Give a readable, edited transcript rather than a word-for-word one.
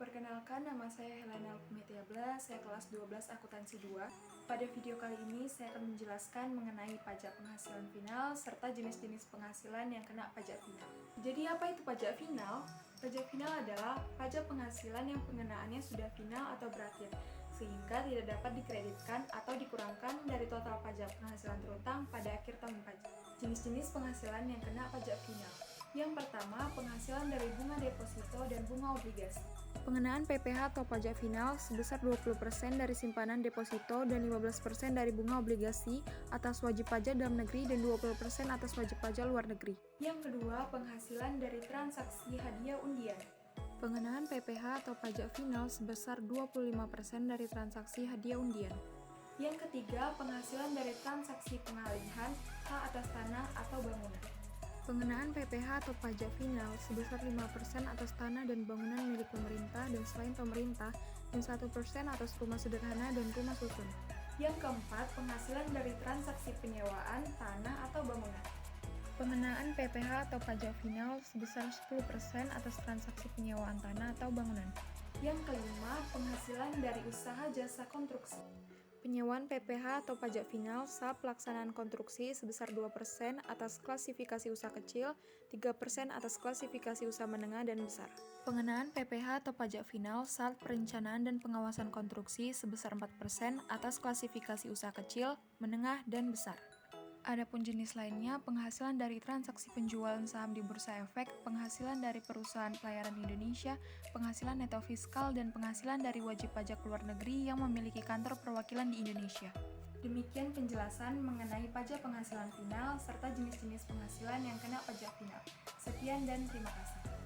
Perkenalkan, nama saya Helena Lukmetiabla, saya kelas 12 Akuntansi 2. Pada video kali ini, saya akan menjelaskan mengenai pajak penghasilan final serta jenis-jenis penghasilan yang kena pajak final. Jadi apa itu pajak final? Pajak final adalah pajak penghasilan yang pengenaannya sudah final atau berakhir, sehingga tidak dapat dikreditkan atau dikurangkan dari total pajak penghasilan terutang pada akhir tahun pajak. Jenis-jenis penghasilan yang kena pajak final. Yang pertama, penghasilan dari bunga deposito dan bunga obligasi. Pengenaan PPh atau pajak final sebesar 20% dari simpanan deposito dan 15% dari bunga obligasi atas wajib pajak dalam negeri dan 20% atas wajib pajak luar negeri. Yang kedua, penghasilan dari transaksi hadiah undian. Pengenaan PPh atau pajak final sebesar 25% dari transaksi hadiah undian. Yang ketiga, penghasilan dari transaksi pengalihan hak atas tanah atau bangunan. Pengenaan PPh atau pajak final sebesar 5% atas tanah dan bangunan milik pemerintah dan selain pemerintah, dan 1% atas rumah sederhana dan rumah susun. Yang keempat, penghasilan dari transaksi penyewaan tanah atau bangunan. Pengenaan PPh atau pajak final sebesar 10% atas transaksi penyewaan tanah atau bangunan. Yang kelima, penghasilan dari usaha jasa konstruksi. Penyewaan PPh atau pajak final saat pelaksanaan konstruksi sebesar 2% atas klasifikasi usaha kecil, 3% atas klasifikasi usaha menengah dan besar. Pengenaan PPh atau pajak final saat perencanaan dan pengawasan konstruksi sebesar 4% atas klasifikasi usaha kecil, menengah, dan besar. Adapun jenis lainnya, penghasilan dari transaksi penjualan saham di Bursa Efek, penghasilan dari perusahaan pelayaran Indonesia, penghasilan neto fiskal, dan penghasilan dari wajib pajak luar negeri yang memiliki kantor perwakilan di Indonesia. Demikian penjelasan mengenai pajak penghasilan final serta jenis-jenis penghasilan yang kena pajak final. Sekian dan terima kasih.